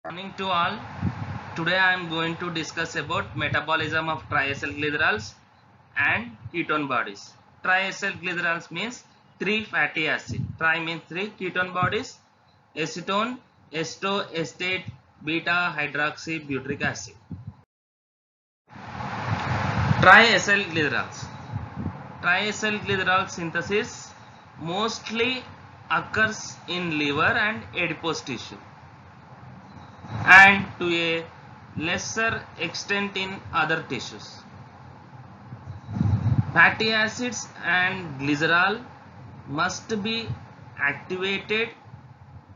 Morning to all. Today I am going to discuss about metabolism of triacylglycerols and ketone bodies. Triacylglycerols means three fatty acids. Tri means three ketone bodies: acetone, esto, estate, beta hydroxybutyric acid. Triacylglycerols. Triacylglycerol synthesis mostly occurs in liver and adipose tissue, and to a lesser extent in other tissues. Fatty acids and glycerol must be activated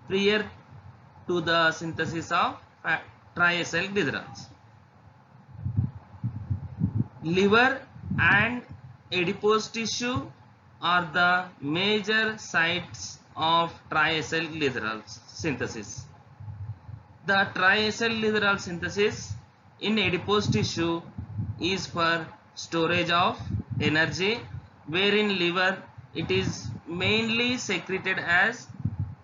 prior to the synthesis of triacylglycerols. Liver and adipose tissue are the major sites of triacylglycerol synthesis. The triacylglycerol synthesis in adipose tissue is for storage of energy, wherein liver it is mainly secreted as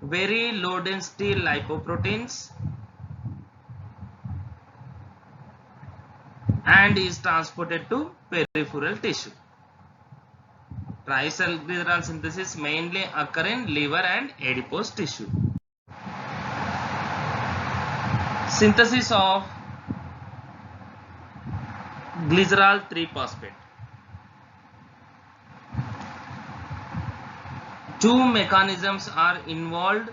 very low density lipoproteins and is transported to peripheral tissue. Triacylglycerol synthesis mainly occur in liver and adipose tissue. Synthesis of glycerol 3-phosphate. Two mechanisms are involved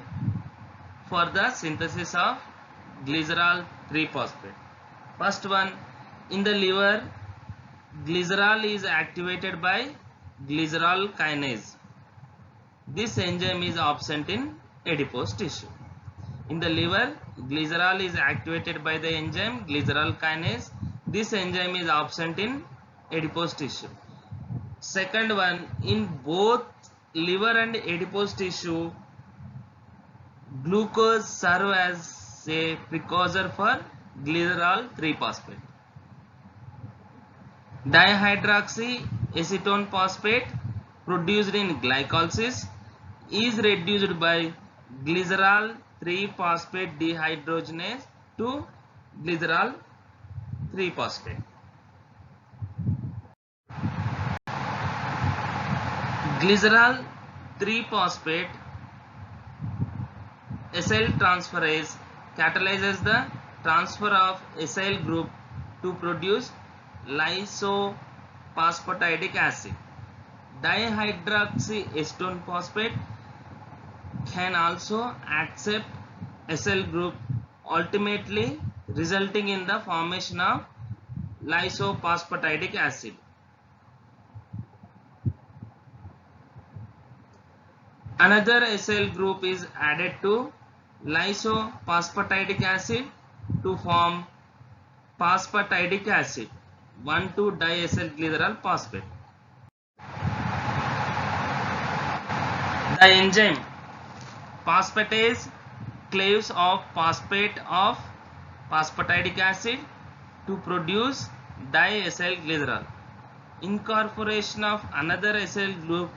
for the synthesis of glycerol 3-phosphate. First one, in the liver, glycerol is activated by glycerol kinase. This enzyme is absent in adipose tissue. In the liver, glycerol is activated by the enzyme glycerol kinase. This enzyme is absent in adipose tissue. Second one, in both liver and adipose tissue, glucose serve as a precursor for glycerol 3-phosphate. Dihydroxyacetone phosphate produced in glycolysis is reduced by glycerol 3-phosphate dehydrogenase to glycerol 3-phosphate. Glycerol 3-phosphate acyl transferase catalyzes the transfer of acyl group to produce lysophosphatidic acid. Dihydroxyacetone phosphate can also accept acyl group, ultimately resulting in the formation of lysophosphatidic acid. Another acyl group is added to lysophosphatidic acid to form phosphatidic acid, 1,2-diacylglycerol phosphate. The enzyme phosphatase cleaves off phosphate of phosphatidic acid to produce diacylglycerol. Incorporation of another acyl group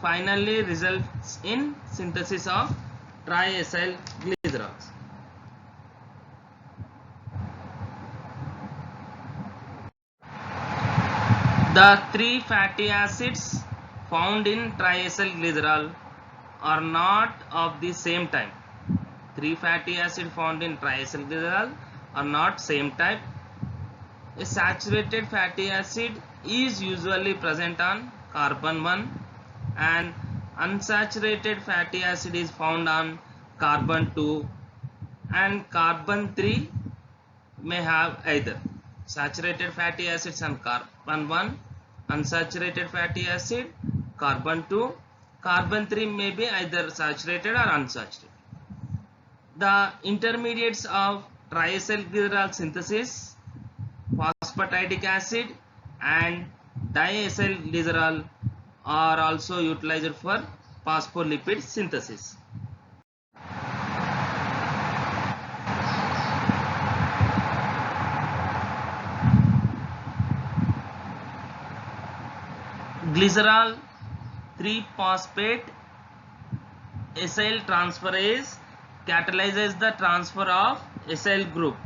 finally results in synthesis of triacylglycerols. The three fatty acids found in triacylglycerol are not of the same type. Three fatty acids found in triacylglycerol are not same type. A saturated fatty acid is usually present on carbon 1 and unsaturated fatty acid is found on carbon 2 and carbon 3 may have either saturated fatty acids on carbon 1, unsaturated fatty acid carbon 2, carbon 3 may be either saturated or unsaturated. The intermediates of triacylglycerol synthesis, phosphatidic acid and diacylglycerol, are also utilized for phospholipid synthesis. Glycerol 3-phosphate acyl transferase catalyzes the transfer of acyl group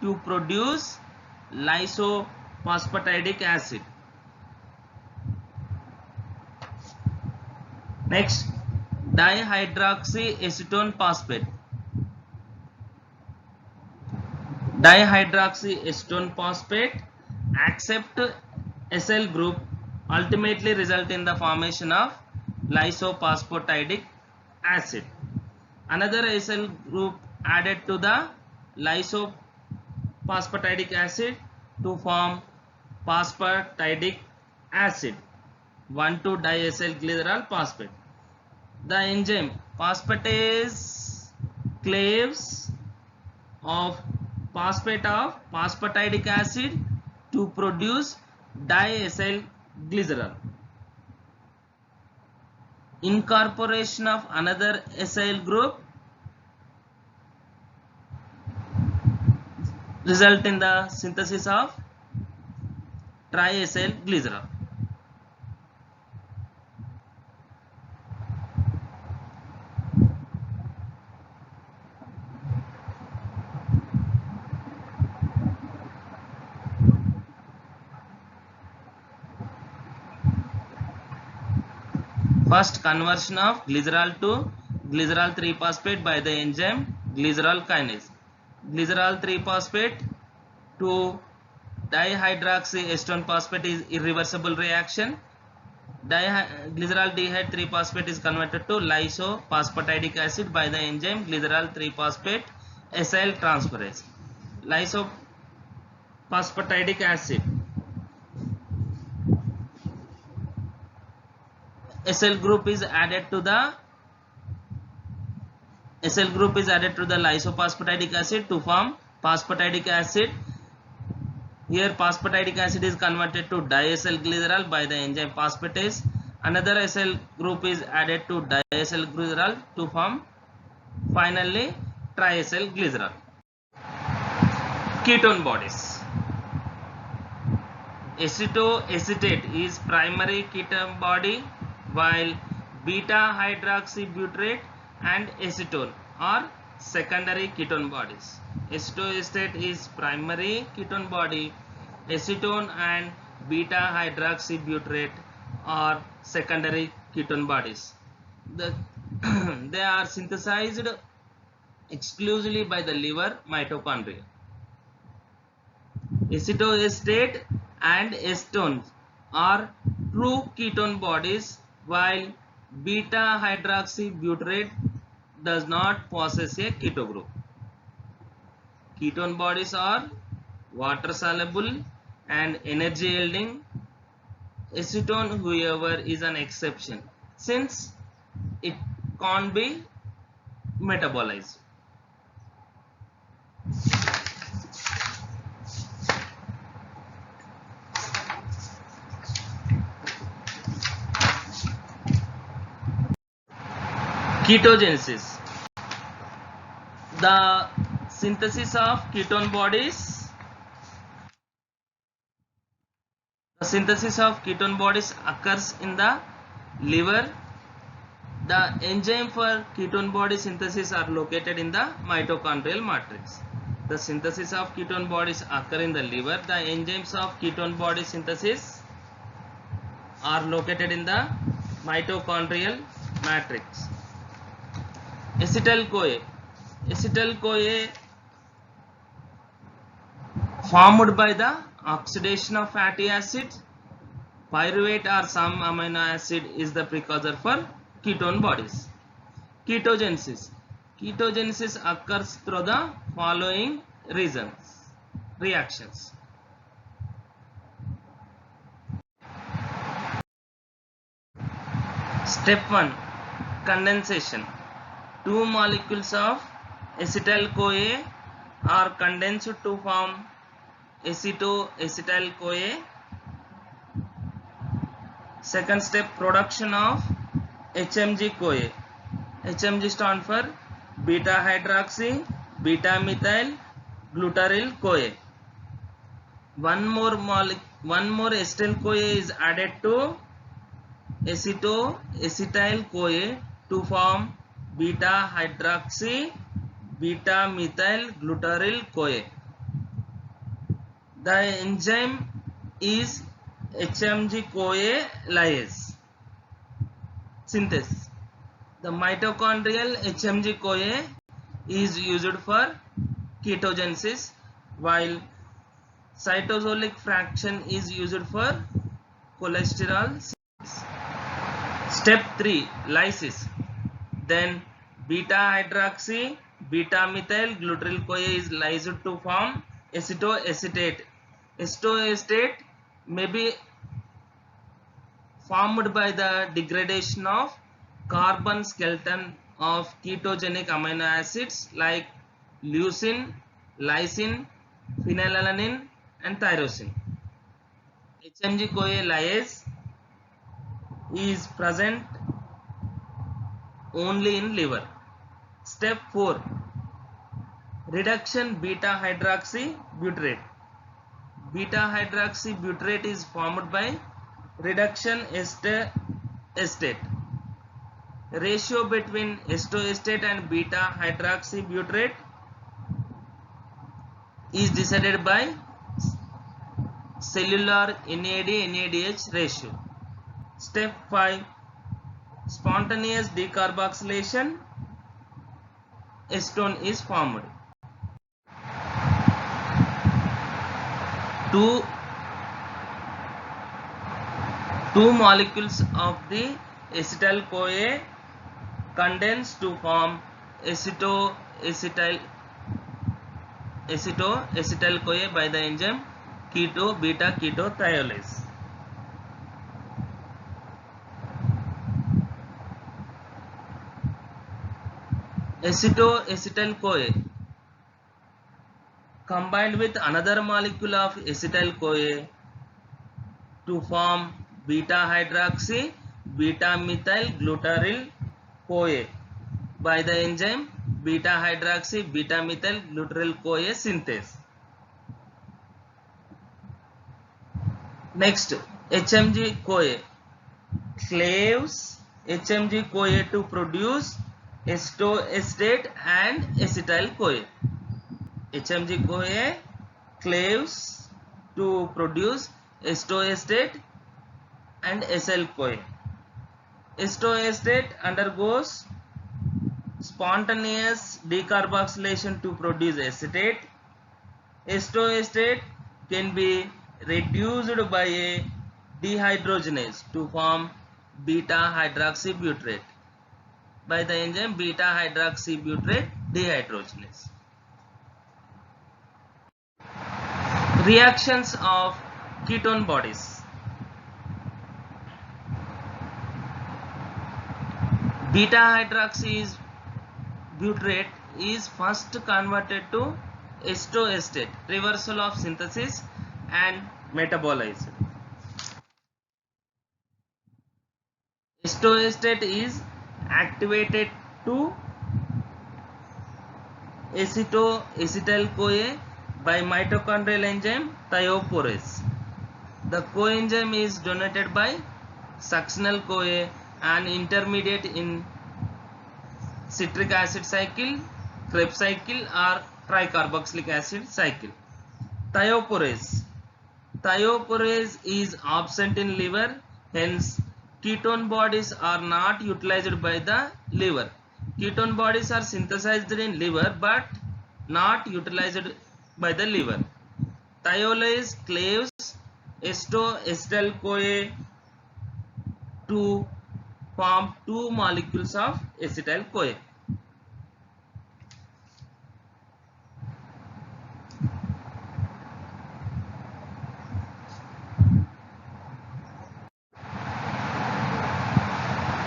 to produce lysophosphatidic acid. Next, dihydroxyacetone phosphate. Dihydroxyacetone phosphate accept acyl group ultimately result in the formation of lysophosphatidic acid. Another acyl group added to the lysophosphatidic acid to form phosphatidic acid 1,2-diacylglycerol phosphate. The enzyme phosphatase claves of phosphate of phosphatidic acid to produce diacylglycerol. Incorporation of another acyl group result in the synthesis of triacylglycerol. First, conversion of glycerol to glycerol 3-phosphate by the enzyme glycerol kinase. Glycerol 3-phosphate to dihydroxyacetone phosphate is irreversible reaction. Glycerol dihyde 3-phosphate is converted to lysophosphatidic acid by the enzyme glycerol 3-phosphate acyl transferase. Lysophosphatidic acid acyl group is added to the lysophosphatidic acid to form phosphatidic acid. Here phosphatidic acid is converted to diacylglycerol by the enzyme phosphatase. Another acyl group is added to diacylglycerol to form finally triacylglycerol. Ketone bodies. Acetoacetate is primary ketone body, while beta hydroxybutyrate and acetone are secondary ketone bodies. Acetoacetate is primary ketone body, acetone and beta hydroxybutyrate are secondary ketone bodies. They are synthesized exclusively by the liver mitochondria. Acetoacetate and acetone are true ketone bodies, while beta hydroxybutyrate does not possess a keto group. Ketone bodies are water soluble and energy yielding. Acetone, however, is an exception since it can't be metabolized. Ketogenesis. The synthesis of ketone bodies. The synthesis of ketone bodies occurs in the liver. The enzyme for ketone body synthesis are located in the mitochondrial matrix. The synthesis of ketone bodies occur in the liver. The enzymes of ketone body synthesis are located in the mitochondrial matrix. Acetyl-CoA. Acetyl-CoA formed by the oxidation of fatty acids. Pyruvate or some amino acid is the precursor for ketone bodies. Ketogenesis. Ketogenesis occurs through the following reactions. Step 1. Condensation. Two molecules of acetyl-CoA are condensed to form acetoacetyl-CoA. Second step, production of HMG-CoA. HMG stands for beta hydroxy beta methyl glutaryl-CoA. One more acetyl-CoA is added to acetoacetyl-CoA to form beta hydroxy beta methyl glutaryl CoA. The enzyme is HMG CoA lyase synthesis. The mitochondrial HMG CoA is used for ketogenesis, while cytosolic fraction is used for cholesterol synthesis. Step 3, lysis. Then beta hydroxy beta methyl glutaryl CoA is lysed to form acetoacetate. Acetoacetate may be formed by the degradation of carbon skeleton of ketogenic amino acids like leucine, lysine, phenylalanine and tyrosine. HMG CoA lyase is present only in liver. Step 4, reduction beta hydroxy butyrate. Beta hydroxy butyrate is formed by reduction acetoacetate. Ratio between acetoacetate and beta hydroxy butyrate is decided by cellular NAD/NADH ratio. Step 5, spontaneous decarboxylation, acetone is formed. Two molecules of the acetyl CoA condense to form acetoacetyl CoA by the enzyme keto-beta ketothiolase. Acetoacetyl CoA combined with another molecule of acetyl CoA to form beta hydroxy beta methyl glutaryl CoA by the enzyme beta hydroxy beta methyl glutaryl CoA synthase. Next, HMG CoA cleaves HMG CoA to produce acetoacetate and acetyl CoA. HMG CoA cleaves to produce acetoacetate and acyl CoA. Acetoacetate undergoes spontaneous decarboxylation to produce acetate. Acetoacetate can be reduced by a dehydrogenase to form beta hydroxybutyrate by the enzyme beta hydroxybutyrate dehydrogenase. Reactions of ketone bodies. Beta hydroxybutyrate is first converted to acetoacetate, reversal of synthesis and metabolized. Acetoacetate is activated to acetoacetyl CoA by mitochondrial enzyme thioporase. The coenzyme is donated by succinyl CoA, an intermediate in citric acid cycle, Krebs cycle or tricarboxylic acid cycle. Thioporase is absent in liver, hence ketone bodies are not utilized by the liver. Ketone bodies are synthesized in liver but not utilized by the liver. Thiolase cleaves acetoacetyl CoA to form two molecules of acetyl CoA.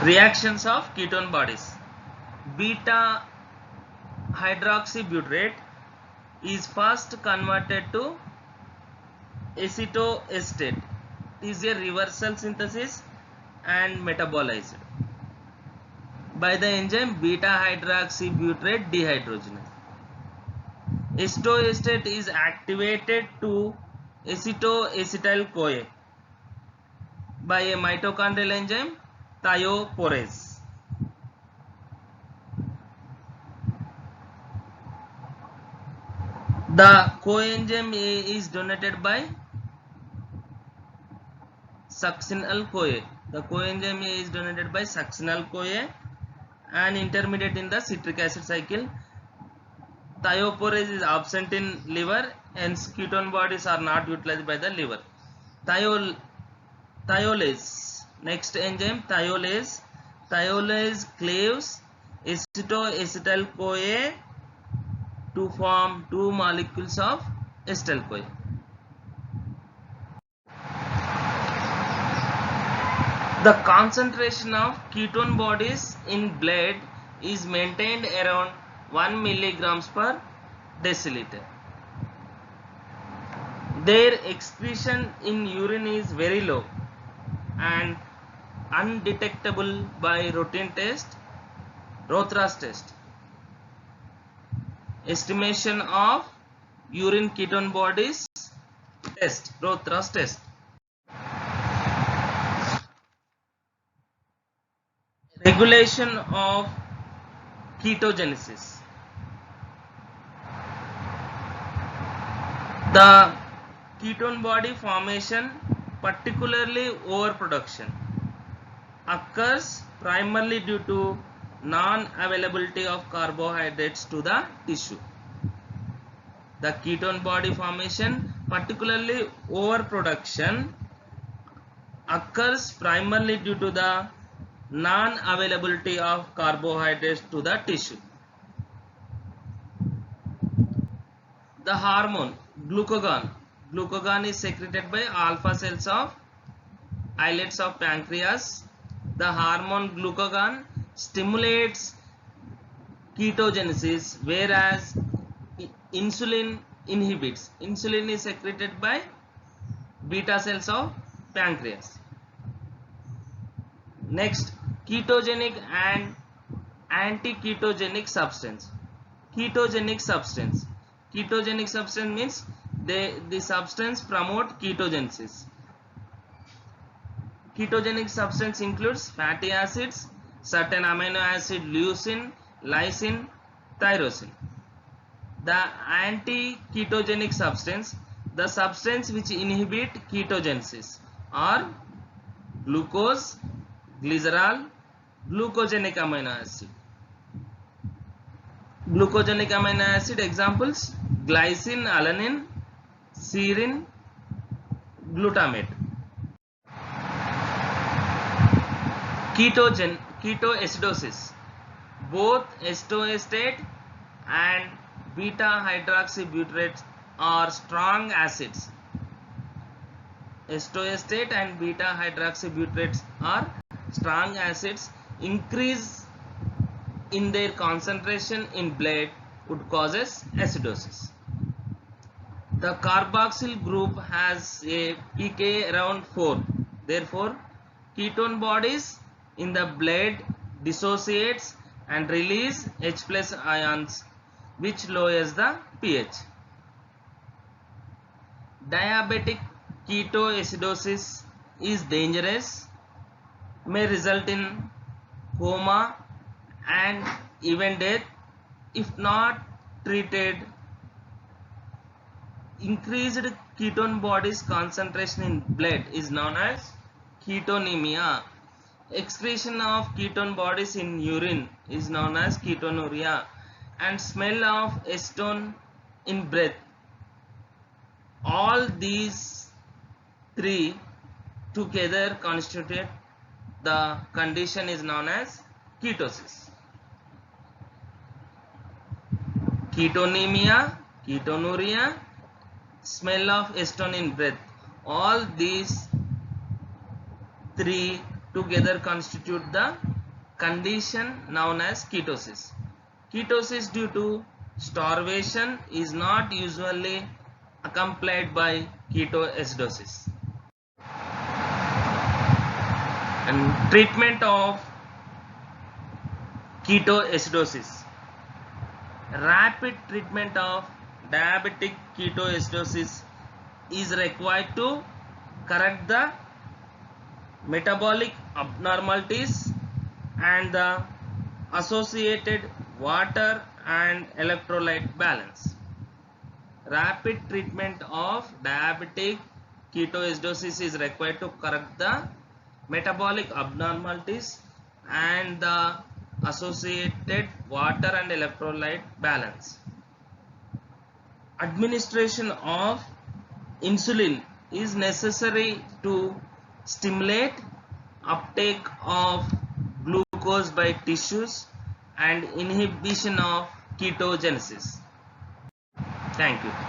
Reactions of ketone bodies. Beta hydroxybutyrate is first converted to acetoacetate. It is a reversal synthesis and metabolized by the enzyme beta hydroxybutyrate dehydrogenase. Acetoacetate is activated to acetoacetyl CoA by a mitochondrial enzyme thioporase. The coenzyme A is donated by succinyl-CoA. The coenzyme A is donated by succinyl-CoA, an intermediate in the citric acid cycle. Thioporase is absent in liver, hence ketone bodies are not utilized by the liver. Thiolase. Next enzyme, thiolase. Thiolase cleaves acetoacetyl-CoA to form two molecules of acetyl-CoA. The concentration of ketone bodies in blood is maintained around 1 milligrams per deciliter. Their excretion in urine is very low and undetectable by routine test, Rothra's test. Estimation of urine ketone bodies test, Rothra's test. Regulation of ketogenesis. The ketone body formation, particularly overproduction, occurs primarily due to non-availability of carbohydrates to the tissue. The ketone body formation, particularly overproduction, occurs primarily due to the non-availability of carbohydrates to the tissue. The hormone glucagon. Glucagon is secreted by alpha cells of islets of pancreas. The hormone glucagon stimulates ketogenesis, whereas insulin inhibits. Insulin is secreted by beta cells of pancreas. Next, ketogenic and anti-ketogenic substance. Ketogenic substance. Ketogenic substance means the substance promote ketogenesis. Ketogenic substance includes fatty acids, certain amino acid leucine, lysine, tyrosine. The anti-ketogenic substance, the substance which inhibit ketogenesis, are glucose, glycerol, glucogenic amino acid. Glucogenic amino acid examples: glycine, alanine, serine, glutamate. Ketoacidosis. Both acetoacetate and beta hydroxybutyrate are strong acids. Acetoacetate and beta hydroxybutyrate are strong acids. Increase in their concentration in blood would causes acidosis. The carboxyl group has a pK around 4. Therefore, ketone bodies in the blood dissociates and release H plus ions, which lowers the pH. Diabetic ketoacidosis is dangerous, may result in coma and even death if not treated. Increased ketone bodies concentration in blood is known as ketonemia. Excretion of ketone bodies in urine is known as ketonuria, and smell of acetone in breath. All these three together constitute the condition is known as ketosis. Ketonemia, ketonuria, smell of acetone in breath. All these three together constitute the condition known as ketosis. Ketosis due to starvation is not usually accompanied by ketoacidosis. And treatment of ketoacidosis. Rapid treatment of diabetic ketoacidosis is required to correct the metabolic abnormalities and the associated water and electrolyte balance. rapid treatment of diabetic ketoacidosis is required to correct the metabolic abnormalities and the associated water and electrolyte balance. Administration of insulin is necessary to stimulate uptake of glucose by tissues and inhibition of ketogenesis. Thank you.